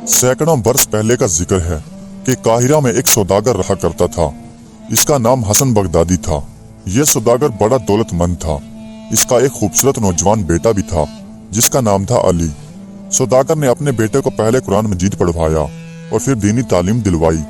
सैकड़ों बरस पहले का जिक्र है कि काहिरा में एक सौदागर रहा करता था। इसका नाम हसन बगदादी था। यह सौदागर बड़ा दौलतमंद था। इसका एक खूबसूरत नौजवान बेटा भी था जिसका नाम था अली। सौदागर ने अपने बेटे को पहले कुरान मजीद पढ़वाया और फिर दीनी तालीम दिलवाई।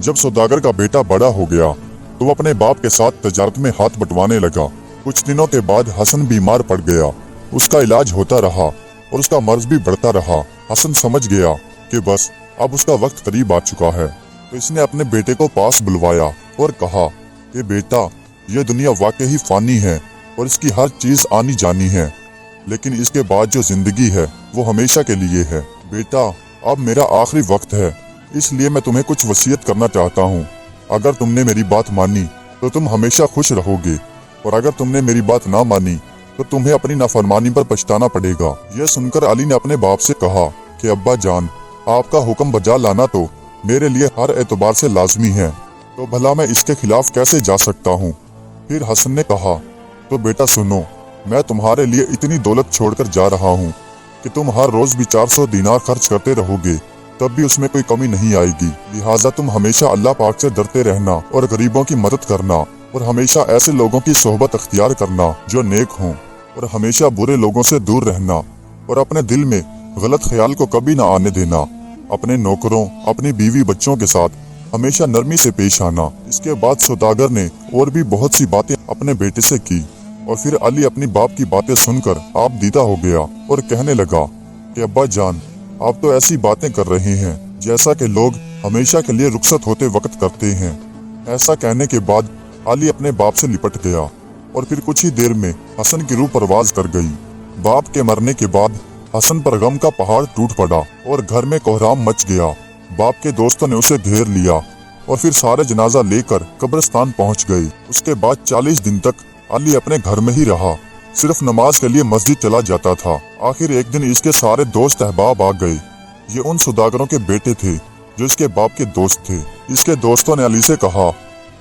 जब सौदागर का बेटा बड़ा हो गया तो वो अपने बाप के साथ तजारत में हाथ बंटवाने लगा। कुछ दिनों के बाद हसन बीमार पड़ गया। उसका इलाज होता रहा और उसका मर्ज भी बढ़ता रहा। हसन समझ गया कि बस अब उसका वक्त करीब आ चुका है, तो इसने अपने बेटे को पास बुलवाया और कहा कि बेटा, यह दुनिया वाकई ही फानी है और इसकी हर चीज आनी जानी है, लेकिन इसके बाद जो जिंदगी है वो हमेशा के लिए है। बेटा, अब मेरा आखिरी वक्त है, इसलिए मैं तुम्हें कुछ वसीयत करना चाहता हूँ। अगर तुमने मेरी बात मानी तो तुम हमेशा खुश रहोगे, और अगर तुमने मेरी बात ना मानी तो तुम्हें अपनी नाफरमानी पर पछताना पड़ेगा। यह सुनकर अली ने अपने बाप से कहा कि अब्बा जान, आपका हुक्म बजा लाना तो मेरे लिए हर एतबार से लाजमी है, तो भला मैं इसके खिलाफ कैसे जा सकता हूँ। फिर हसन ने कहा, तो बेटा सुनो, मैं तुम्हारे लिए इतनी दौलत छोड़कर जा रहा हूँ कि तुम हर रोज भी 400 दीनार खर्च करते रहोगे, तब भी उसमें कोई कमी नहीं आएगी। लिहाजा तुम हमेशा अल्लाह पाक से डरते रहना और गरीबों की मदद करना, और हमेशा ऐसे लोगों की सोहबत अख्तियार करना जो नेक हों, और हमेशा बुरे लोगों से दूर रहना, और अपने दिल में गलत ख्याल को कभी ना आने देना। अपने नौकरों, अपनी बीवी बच्चों के साथ हमेशा नरमी से पेश आना। इसके बाद सौदागर ने और भी बहुत सी बातें अपने बेटे से की, और फिर अली अपनी बाप की बातें सुनकर आप दीदा हो गया और कहने लगा कि अब्बा जान, आप तो ऐसी बातें कर रहे हैं जैसा कि लोग हमेशा के लिए रुखसत होते वक्त करते हैं। ऐसा कहने के बाद अली अपने बाप से लिपट गया, और फिर कुछ ही देर में हसन की रूह परवाज कर गई। बाप के मरने के बाद हसन पर गम का पहाड़ टूट पड़ा और घर में कोहराम मच गया। बाप के दोस्तों ने उसे घेर लिया और फिर सारे जनाजा लेकर कब्रिस्तान पहुंच गए। उसके बाद 40 दिन तक अली अपने घर में ही रहा, सिर्फ नमाज के लिए मस्जिद चला जाता था। आखिर एक दिन इसके सारे दोस्त अहबाब आ गए। ये उन सौदागरों के बेटे थे जो इसके बाप के दोस्त थे। इसके दोस्तों ने अली से कहा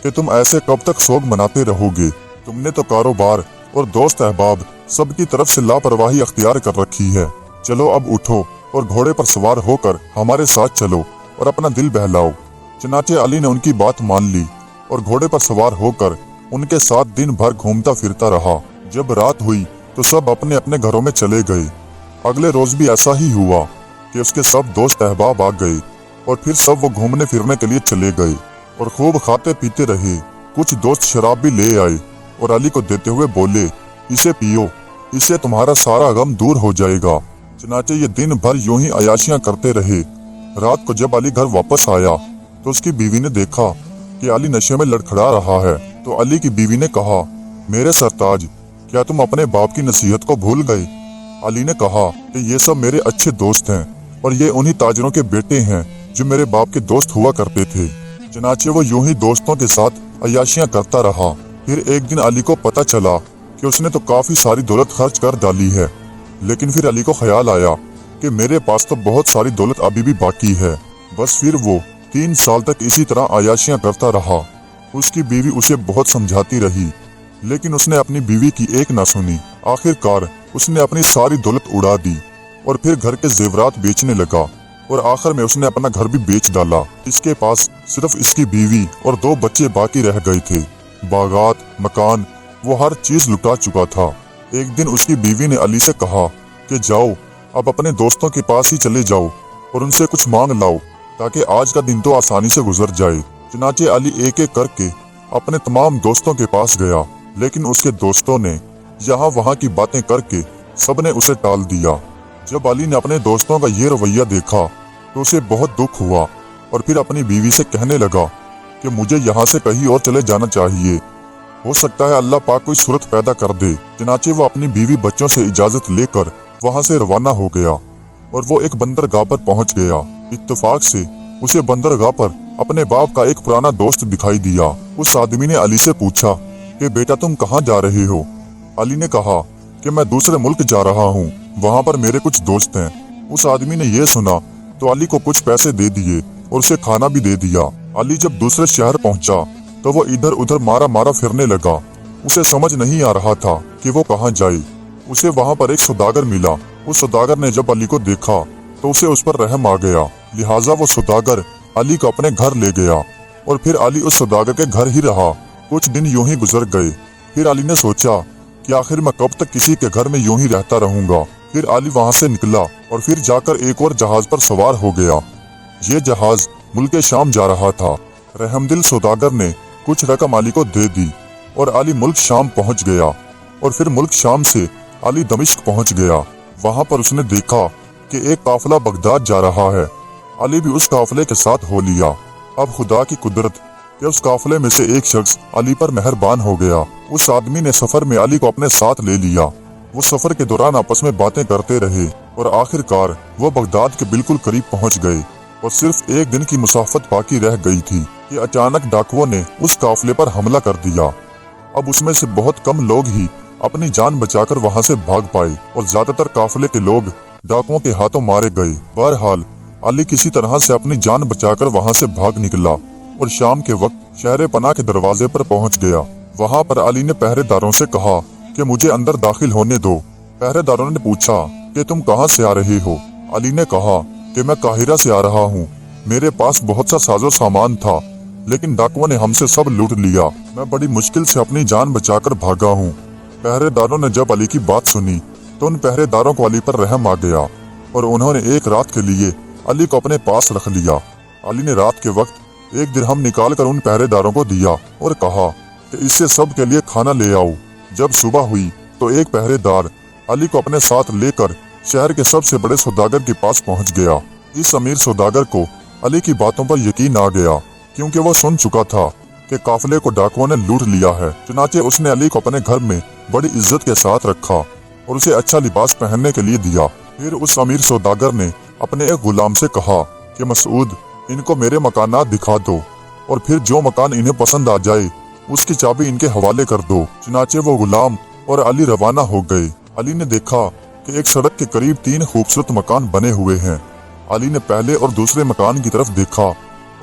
कि तुम ऐसे कब तक शौक मनाते रहोगे? तुमने तो कारोबार और दोस्त अहबाब सबकी तरफ से लापरवाही अख्तियार कर रखी है। चलो अब उठो और घोड़े पर सवार होकर हमारे साथ चलो और अपना दिल बहलाओ। चनाचे अली ने उनकी बात मान ली और घोड़े पर सवार होकर उनके साथ दिन भर घूमता फिरता रहा। जब रात हुई तो सब अपने अपने घरों में चले गए। अगले रोज भी ऐसा ही हुआ कि उसके सब दोस्त अहबाब आ गए और फिर सब वो घूमने फिरने के लिए चले गए और खूब खाते पीते रहे। कुछ दोस्त शराब भी ले आए और अली को देते हुए बोले, इसे पियो, इससे तुम्हारा सारा गम दूर हो जाएगा। चनाचे ये दिन भर यूं ही अयाशियां करते रहे। रात को जब अली घर वापस आया तो उसकी बीवी ने देखा कि अली नशे में लड़खड़ा रहा है। तो अली की बीवी ने कहा, मेरे सरताज, क्या तुम अपने बाप की नसीहत को भूल गए? अली ने कहा कि ये सब मेरे अच्छे दोस्त हैं और ये उन्हीं ताजरों के बेटे हैं जो मेरे बाप के दोस्त हुआ करते थे। चनाचे वो यूं ही दोस्तों के साथ अयाशियां करता रहा। फिर एक दिन अली को पता चला कि उसने तो काफी सारी दौलत खर्च कर डाली है, लेकिन फिर अली को ख्याल आया कि मेरे पास तो बहुत सारी दौलत अभी भी बाकी है। बस फिर वो 3 साल तक इसी तरह अयाशियां करता रहा। उसकी बीवी उसे बहुत समझाती रही, लेकिन उसने अपनी बीवी की एक ना सुनी। आखिरकार उसने अपनी सारी दौलत उड़ा दी और फिर घर के जेवरात बेचने लगा, और आखिर में उसने अपना घर भी बेच डाला। इसके पास सिर्फ इसकी बीवी और 2 बच्चे बाकी रह गए थे। बागात, मकान, वो हर चीज लुटा चुका था। एक दिन उसकी बीवी ने अली से कहा कि जाओ, अब अपने दोस्तों के पास ही चले जाओ और उनसे कुछ मांग लाओ, ताकि आज का दिन तो आसानी से गुजर जाए। चुनाचे अली एक एक करके अपने तमाम दोस्तों के पास गया, लेकिन उसके दोस्तों ने यहाँ वहाँ की बातें करके सबने उसे टाल दिया। जब अली ने अपने दोस्तों का ये रवैया देखा तो उसे बहुत दुख हुआ, और फिर अपनी बीवी से कहने लगा कि मुझे यहाँ से कहीं और चले जाना चाहिए, हो सकता है अल्लाह पाक कोई सूरत पैदा कर दे। चनाचे वो अपनी बीवी बच्चों से इजाजत लेकर वहाँ से रवाना हो गया और वो एक बंदरगाह पर पहुँच गया। इत्तेफाक से उसे बंदरगाह पर अपने बाप का एक पुराना दोस्त दिखाई दिया। उस आदमी ने अली से पूछा कि बेटा, तुम कहाँ जा रहे हो? अली ने कहा कि मैं दूसरे मुल्क जा रहा हूँ, वहाँ पर मेरे कुछ दोस्त हैं। उस आदमी ने यह सुना तो अली को कुछ पैसे दे दिए और उसे खाना भी दे दिया। अली जब दूसरे शहर पहुंचा तो वो इधर उधर मारा मारा फिरने लगा। उसे समझ नहीं आ रहा था कि वो कहाँ जाए। उसे वहाँ पर एक सौदागर मिला। उस सौदागर ने जब अली को देखा तो उसे उस पर रहम आ गया। लिहाजा वो सौदागर अली को अपने घर ले गया और फिर अली उस सौदागर के घर ही रहा। कुछ दिन यूं ही गुजर गए। फिर अली ने सोचा कि आखिर मैं कब तक किसी के घर में यूं ही रहता रहूंगा। फिर अली वहां से निकला और फिर जाकर एक और जहाज पर सवार हो गया। ये जहाज मुल्क शाम जा रहा था। रहमदिल सौदागर ने कुछ रकम अली को दे दी और अली मुल्क शाम पहुंच गया और फिर मुल्क शाम से अली दमिश्क पहुंच गया। वहां पर उसने देखा कि एक काफिला बगदाद जा रहा है। अली भी उस काफिले के साथ हो लिया। अब खुदा की कुदरत कि उस काफिले में से एक शख्स अली पर मेहरबान हो गया। उस आदमी ने सफर में अली को अपने साथ ले लिया। वो सफर के दौरान आपस में बातें करते रहे और आखिरकार वो बगदाद के बिल्कुल करीब पहुंच गए और सिर्फ एक दिन की मुसाफत बाकी रह गई थी कि अचानक डाकुओं ने उस काफिले पर हमला कर दिया। अब उसमें से बहुत कम लोग ही अपनी जान बचाकर वहां से भाग पाए और ज्यादातर काफिले के लोग डाकुओं के हाथों मारे गए। बहरहाल अली किसी तरह से अपनी जान बचाकर वहां से भाग निकला और शाम के वक्त शहर पनाह के दरवाजे पर पहुंच गया। वहां पर अली ने पहरेदारों से कहा कि मुझे अंदर दाखिल होने दो। पहरेदारों ने पूछा कि तुम कहां से आ रहे हो? अली ने कहा कि मैं काहिरा से आ रहा हूँ। मेरे पास बहुत सा साजो सामान था लेकिन डाकुओं ने हमसे सब लूट लिया। मैं बड़ी मुश्किल से अपनी जान बचाकर भागा हूँ। पहरेदारों ने जब अली की बात सुनी तो उन पहरेदारों को अली पर रहम आ गया और उन्होंने एक रात के लिए अली को अपने पास रख लिया। अली ने रात के वक्त एक दिरहम निकाल कर उन पहरेदारों को दिया और कहा कि इससे सब के लिए खाना ले आओ। जब सुबह हुई तो एक पहरेदार अली को अपने साथ लेकर शहर के सबसे बड़े सौदागर के पास पहुंच गया। इस अमीर सौदागर को अली की बातों पर यकीन आ गया क्योंकि वह सुन चुका था कि काफिले को डाकुओं ने लूट लिया है। चुनाचे उसने अली को अपने घर में बड़ी इज्जत के साथ रखा और उसे अच्छा लिबास पहनने के लिए दिया। फिर उस अमीर सौदागर ने अपने एक गुलाम से कहा कि मसूद, इनको मेरे मकानात दिखा दो और फिर जो मकान इन्हें पसंद आ जाए उसकी चाबी इनके हवाले कर दो। चुनाचे वो गुलाम और अली रवाना हो गए। अली ने देखा कि एक सड़क के करीब 3 खूबसूरत मकान बने हुए हैं। अली ने पहले और दूसरे मकान की तरफ देखा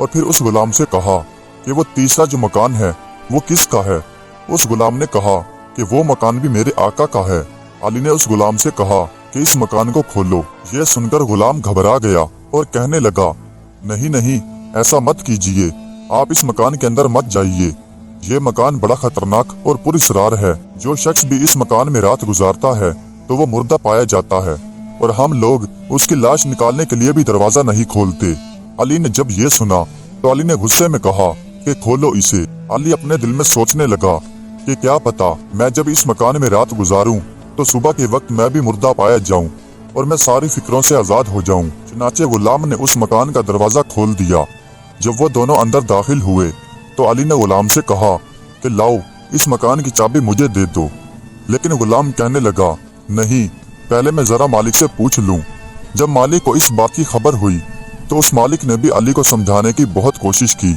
और फिर उस गुलाम से कहा कि वो तीसरा जो मकान है वो किसका है? उस गुलाम ने कहा कि वो मकान भी मेरे आका का है। अली ने उस गुलाम से कहा कि इस मकान को खोलो। यह सुनकर गुलाम घबरा गया और कहने लगा, नहीं नहीं, ऐसा मत कीजिए, आप इस मकान के अंदर मत जाइए। ये मकान बड़ा खतरनाक और पुरस्रार है। जो शख्स भी इस मकान में रात गुजारता है तो वो मुर्दा पाया जाता है और हम लोग उसकी लाश निकालने के लिए भी दरवाजा नहीं खोलते। अली ने जब ये सुना तो अली ने गुस्से में कहा कि खोलो इसे। अली अपने दिल में सोचने लगा कि क्या पता मैं जब इस मकान में रात गुजारूं तो सुबह के वक्त मैं भी मुर्दा पाया जाऊं और मैं सारी फिक्रों से आजाद हो जाऊं। चुनाचे गुलाम ने उस मकान का दरवाजा खोल दिया। जब वो दोनों अंदर दाखिल हुए तो अली ने गुलाम से कहा कि लाओ, इस मकान की चाबी मुझे दे दो। लेकिन गुलाम कहने लगा, नहीं, पहले मैं जरा मालिक से पूछ लूं। जब मालिक को इस बात की खबर हुई तो उस मालिक ने भी अली को समझाने की बहुत कोशिश की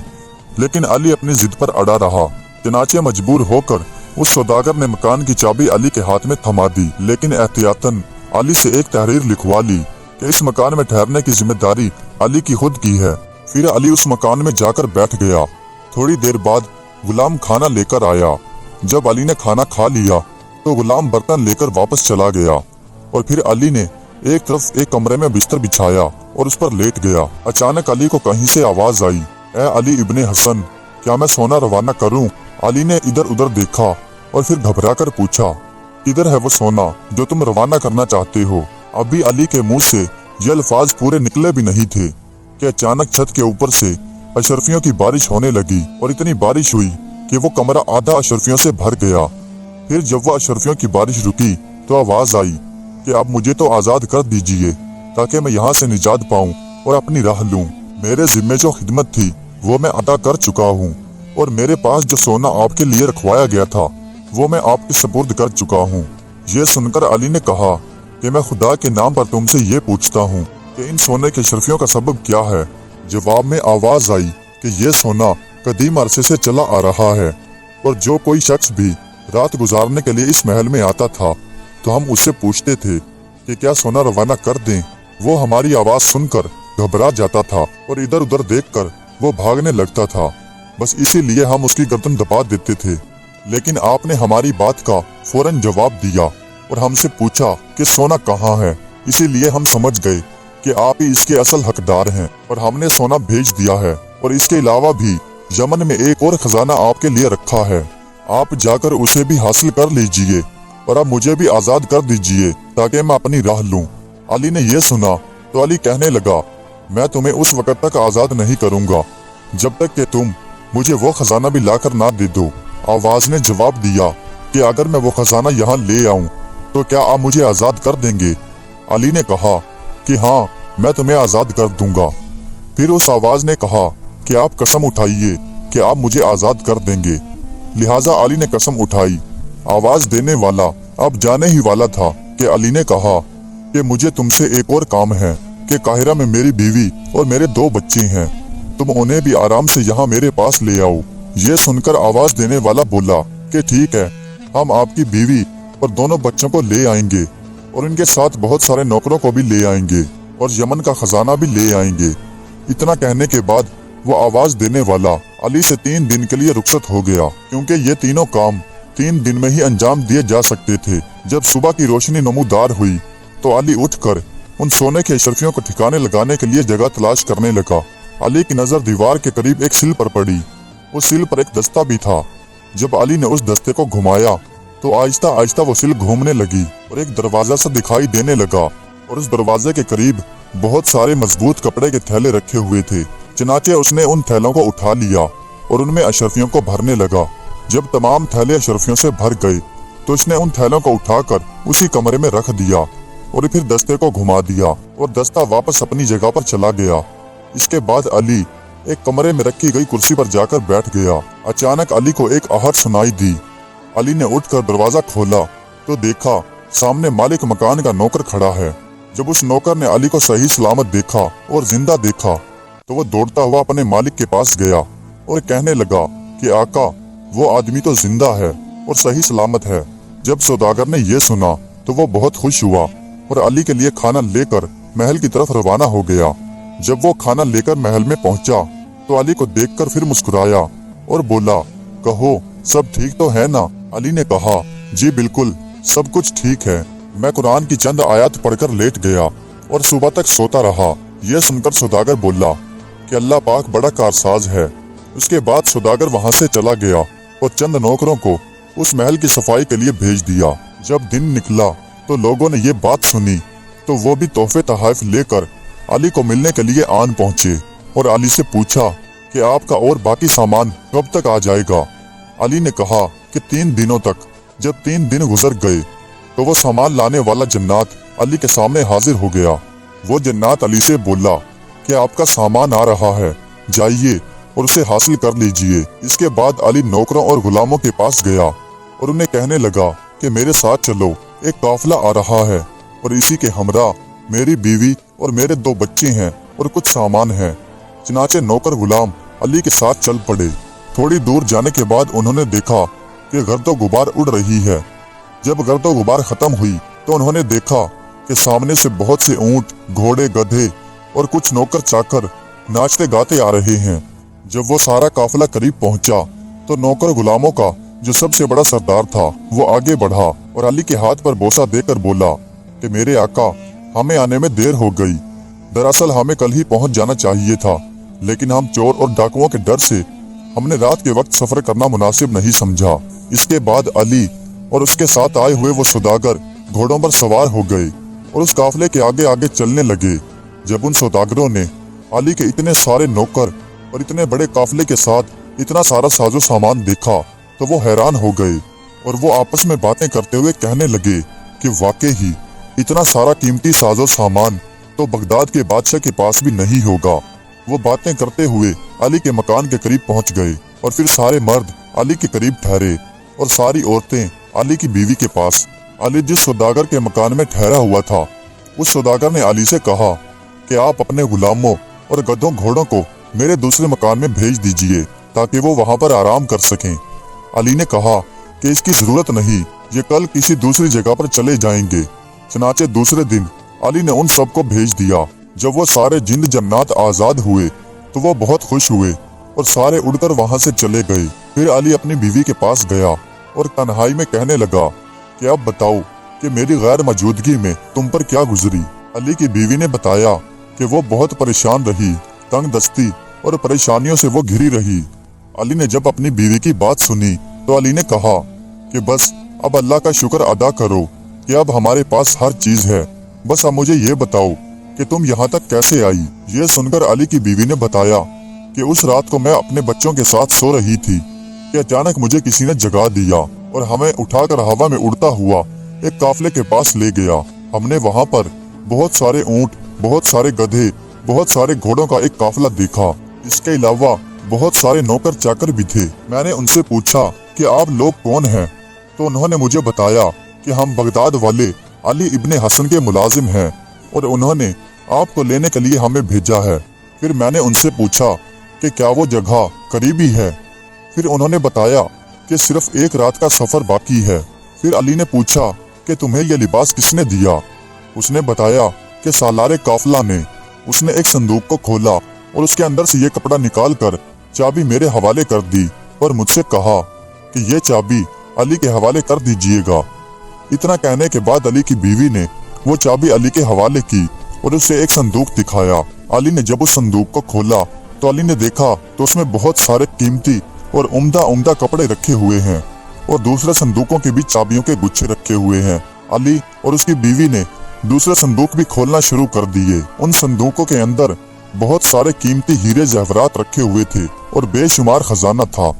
लेकिन अली अपनी जिद पर अड़ा रहा। चनाचे मजबूर होकर उस सौदागर ने मकान की चाबी अली के हाथ में थमा दी लेकिन एहतियातन अली से एक तहरीर लिखवा ली कि इस मकान में ठहरने की जिम्मेदारी अली की खुद की है। फिर अली उस मकान में जाकर बैठ गया। थोड़ी देर बाद गुलाम खाना लेकर आया। जब अली ने खाना खा लिया तो गुलाम बर्तन लेकर वापस चला गया और फिर अली ने एक तरफ एक कमरे में बिस्तर बिछाया और उस पर लेट गया। अचानक अली को कहीं से आवाज आई, ए अली इब्ने हसन, क्या मैं सोना रवाना करूं? अली ने इधर उधर देखा और फिर घबरा कर पूछा, किधर है वो सोना जो तुम रवाना करना चाहते हो? अभी अली के मुंह से ये अल्फाज पूरे निकले भी नहीं थे कि अचानक छत के ऊपर से अशरफियों की बारिश होने लगी और इतनी बारिश हुई कि वो कमरा आधा अशरफियों से भर गया। फिर जब वो अशरफियों की बारिश रुकी तो आवाज आई कि अब मुझे तो आजाद कर दीजिए ताकि मैं यहाँ से निजात पाऊँ और अपनी राह लूँ। मेरे जिम्मे जो खिदमत थी वो मैं अदा कर चुका हूँ और मेरे पास जो सोना आपके लिए रखवाया गया था वो मैं आपके सपुर्द कर चुका हूँ। ये सुनकर अली ने कहा कि मैं खुदा के नाम पर तुमसे ये पूछता हूँ कि इन सोने के अशरफियों का सबब क्या है? जवाब में आवाज आई कि ये सोना कदीम अरसे से चला आ रहा है और जो कोई शख्स भी रात गुजारने के लिए इस महल में आता था तो हम उससे पूछते थे कि क्या सोना रवाना कर दें। वो हमारी आवाज सुनकर घबरा जाता था और इधर उधर देखकर वो भागने लगता था। बस इसीलिए हम उसकी गर्दन दबा देते थे। लेकिन आपने हमारी बात का फौरन जवाब दिया और हमसे पूछा कि सोना कहाँ है। इसीलिए हम समझ गए कि आप ही इसके असल हकदार हैं और हमने सोना भेज दिया है, और इसके अलावा भी यमन में एक और खजाना आपके लिए रखा है। आप जाकर उसे भी हासिल कर लीजिए और अब मुझे भी आजाद कर दीजिए ताकि मैं अपनी राह लूं। अली ने यह सुना तो अली कहने लगा, मैं तुम्हें उस वक्त तक आजाद नहीं करूंगा जब तक कि तुम मुझे वो खजाना भी लाकर ना दे दो। आवाज ने जवाब दिया कि अगर मैं वो खजाना यहाँ ले आऊं तो क्या आप मुझे आजाद कर देंगे? अली ने कहा कि हाँ, मैं तुम्हें आजाद कर दूंगा। फिर उस आवाज ने कहा कि आप कसम उठाइए कि आप मुझे आजाद कर देंगे। लिहाजा अली ने कसम उठाई। आवाज देने वाला अब जाने ही वाला था कि अली ने कहा कि मुझे तुमसे एक और काम है कि काहिरा में मेरी बीवी और मेरे 2 बच्चे हैं, तुम उन्हें भी आराम से यहाँ मेरे पास ले आओ। ये सुनकर आवाज देने वाला बोला कि ठीक है, हम आपकी बीवी और दोनों बच्चों को ले आएंगे और इनके साथ बहुत सारे नौकरों को भी ले आएंगे और यमन का खजाना भी ले आएंगे। इतना कहने के बाद वो आवाज देने वाला अली से 3 दिन के लिए रुखसत हो गया, क्योंकि ये तीनों काम 3 दिन में ही अंजाम दिए जा सकते थे। जब सुबह की रोशनी नमूदार हुई तो अली उठकर उन सोने के अशरफियों को ठिकाने लगाने के लिए जगह तलाश करने लगा। अली की नजर दीवार के करीब एक सिल पर पड़ी। उस सिल पर एक दस्ता भी था। जब अली ने उस दस्ते को घुमाया तो आहिस्ता आहिस्ता वो सिल घूमने लगी और एक दरवाजा सा दिखाई देने लगा, और उस दरवाजे के करीब बहुत सारे मजबूत कपड़े के थैले रखे हुए थे। चनाचे उसने उन थैलों को उठा लिया और उनमें अशरफियों को भरने लगा। जब तमाम थैले अशरफियों से भर गए तो उसने उन थैलों को उठाकर उसी कमरे में रख दिया और फिर दस्ते को घुमा दिया और दस्ता वापस अपनी जगह पर चला गया। इसके बाद अली एक कमरे में रखी गई कुर्सी पर जाकर बैठ गया। अचानक अली को एक आहट सुनाई दी। अली ने उठकर दरवाजा खोला तो देखा सामने मालिक मकान का नौकर खड़ा है। जब उस नौकर ने अली को सही सलामत देखा और जिंदा देखा तो वो दौड़ता हुआ अपने मालिक के पास गया और कहने लगा कि आका, वो आदमी तो जिंदा है और सही सलामत है। जब सौदागर ने यह सुना तो वो बहुत खुश हुआ और अली के लिए खाना लेकर महल की तरफ रवाना हो गया। जब वो खाना लेकर महल में पहुंचा तो अली को देखकर फिर मुस्कुराया और बोला, कहो सब ठीक तो है ना? अली ने कहा, जी बिल्कुल, सब कुछ ठीक है। मैं कुरान की चंद आयत पढ़कर लेट गया और सुबह तक सोता रहा। यह सुनकर सौदागर बोला कि अल्लाह पाक बड़ा कारसाज है। उसके बाद सौदागर वहां से चला गया और चंद नौकरों को उस महल की सफाई के लिए भेज दिया। जब दिन निकला तो लोगों ने ये बात सुनी तो वो भी तोहफे तहाइफ लेकर अली को मिलने के लिए आन पहुंचे और अली से पूछा कि आपका और बाकी सामान कब तक आ जाएगा? अली ने कहा कि 3 दिनों तक। जब 3 दिन गुजर गए तो वो सामान लाने वाला जन्नात अली के सामने हाजिर हो गया। वो जन्नात अली से बोला कि आपका सामान आ रहा है, जाइए और उसे हासिल कर लीजिए। इसके बाद अली नौकरों और गुलामों के पास गया और उन्हें कहने लगा कि मेरे साथ चलो, एक काफिला आ रहा है और इसी के हमरा मेरी बीवी और मेरे 2 बच्चे हैं और कुछ सामान है। चनाचे नौकर गुलाम अली के साथ चल पड़े। थोड़ी दूर जाने के बाद उन्होंने देखा कि गर्दो गुबार उड़ रही है। जब गर्दो गुबार खत्म हुई तो उन्होंने देखा कि सामने से बहुत से ऊंट, घोड़े, गधे और कुछ नौकर चाकर नाचते गाते आ रहे हैं। जब वो सारा काफिला करीब पहुंचा तो नौकर गुलामों का जो सबसे बड़ा सरदार था वो आगे बढ़ा और अली के हाथ पर बोसा देकर बोला कि मेरे आका, हमें आने में देर हो गई। दरअसल हमें कल ही पहुंच जाना चाहिए था, लेकिन हम चोर और डाकुओं के डर से हमने रात के वक्त सफर करना मुनासिब नहीं समझा। इसके बाद अली और उसके साथ आए हुए वो सौदागर घोड़ों पर सवार हो गए और उस काफिले के आगे आगे चलने लगे। जब उन सौदागरों ने अली के इतने सारे नौकर और इतने बड़े काफिले के साथ इतना सारा साजो सामान देखा तो वो हैरान हो गए और वो आपस में बातें करते हुए कहने लगे कि वाकई ही इतना सारा कीमती साजो सामान तो बगदाद के बादशाह के पास भी नहीं होगा। वो बातें करते हुए अली के मकान के करीब पहुंच गए और फिर सारे मर्द अली के करीब ठहरे और सारी औरतें अली की बीवी के पास। अली जिस सौदागर के मकान में ठहरा हुआ था उस सौदागर ने अली से कहा कि आप अपने गुलामों और गधों घोड़ों को मेरे दूसरे मकान में भेज दीजिए ताकि वो वहां पर आराम कर सकें। अली ने कहा कि इसकी जरूरत नहीं, ये कल किसी दूसरी जगह पर चले जाएंगे। चनाचे दूसरे दिन अली ने उन सबको भेज दिया। जब वो सारे जिंद जन्नात आजाद हुए तो वो बहुत खुश हुए और सारे उड़कर वहां से चले गए। फिर अली अपनी बीवी के पास गया और तन्हाई में कहने लगा कि अब बताओ कि मेरी गैर मौजूदगी में तुम पर क्या गुजरी। अली की बीवी ने बताया कि वो बहुत परेशान रही, तंग दस्ती और परेशानियों से वो घिरी रही। अली ने जब अपनी बीवी की बात सुनी तो अली ने कहा कि बस अब अल्लाह का शुक्र अदा करो कि अब हमारे पास हर चीज है। बस अब मुझे ये बताओ कि तुम यहाँ तक कैसे आई। ये सुनकर अली की बीवी ने बताया कि उस रात को मैं अपने बच्चों के साथ सो रही थी कि अचानक मुझे किसी ने जगा दिया और हमें उठाकर हवा में उड़ता हुआ एक काफले के पास ले गया। हमने वहाँ पर बहुत सारे ऊंट, बहुत सारे गधे, बहुत सारे घोड़ों का एक काफिला देखा। इसके अलावा बहुत सारे नौकर चाकर भी थे। मैंने उनसे पूछा कि आप लोग कौन हैं, तो उन्होंने मुझे बताया कि हम बगदाद वाले अली इब्ने हसन के मुलाजिम हैं और उन्होंने आपको लेने के लिए हमें भेजा है। फिर मैंने उनसे पूछा कि क्या वो जगह करीबी है। फिर उन्होंने बताया कि सिर्फ एक रात का सफर बाकी है। फिर अली ने पूछा कि तुम्हें ये लिबास किसने दिया। उसने बताया कि सालारे काफिला ने। उसने एक संदूक को खोला और उसके अंदर से ये कपड़ा निकाल कर चाबी मेरे हवाले कर दी और मुझसे कहा कि ये चाबी अली के हवाले कर दीजिएगा। इतना कहने के बाद अली की बीवी ने वो चाबी अली के हवाले की और उसे एक संदूक दिखाया। अली ने जब उस संदूक को खोला तो अली ने देखा तो उसमें बहुत सारे कीमती और उम्दा उम्दा कपड़े रखे हुए हैं और दूसरे संदूकों के भी चाबियों के गुच्छे रखे हुए हैं। अली और उसकी बीवी ने दूसरे संदूक भी खोलना शुरू कर दिए। उन संदूकों के अंदर बहुत सारे कीमती हीरे जवाहरात रखे हुए थे और बेशुमार खजाना था।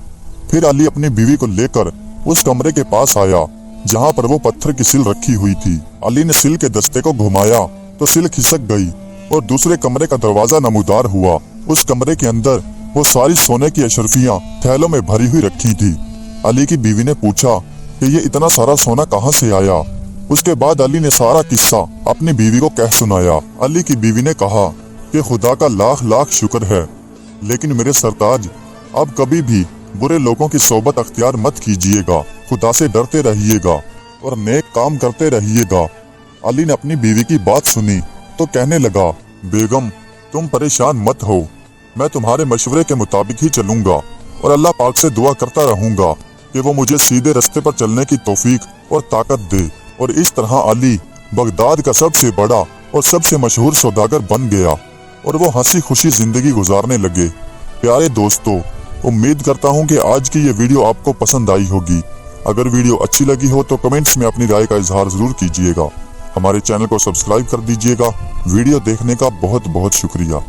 फिर अली अपनी बीवी को लेकर उस कमरे के पास आया जहाँ पर वो पत्थर की सिल रखी हुई थी। अली ने सिल के दस्ते को घुमाया तो सिल खिसक गई और दूसरे कमरे का दरवाजा नमूदार हुआ। उस कमरे के अंदर वो सारी सोने की अशरफियां थैलों में भरी हुई रखी थी। अली की बीवी ने पूछा कि ये इतना सारा सोना कहाँ से आया। उसके बाद अली ने सारा किस्सा अपनी बीवी को कह सुनाया। अली की बीवी ने कहा कि खुदा का लाख लाख शुक्र है, लेकिन मेरे सरताज अब कभी भी बुरे लोगों की सोबत अख्तियार मत कीजिएगा। खुदा से डरते रहिएगा और नेक काम करते रहिएगा। अली ने अपनी बीवी की बात सुनी तो कहने लगा, बेगम तुम परेशान मत हो, मैं तुम्हारे मशवरे के मुताबिक ही चलूंगा और अल्लाह पाक से दुआ करता रहूंगा कि वो मुझे सीधे रास्ते पर चलने की तौफीक और ताकत दे। और इस तरह अली बगदाद का सबसे बड़ा और सबसे मशहूर सौदागर बन गया और वो हंसी खुशी जिंदगी गुजारने लगे। प्यारे दोस्तों, उम्मीद करता हूँ कि आज की ये वीडियो आपको पसंद आई होगी। अगर वीडियो अच्छी लगी हो तो कमेंट्स में अपनी राय का इजहार जरूर कीजिएगा। हमारे चैनल को सब्सक्राइब कर दीजिएगा। वीडियो देखने का बहुत बहुत शुक्रिया।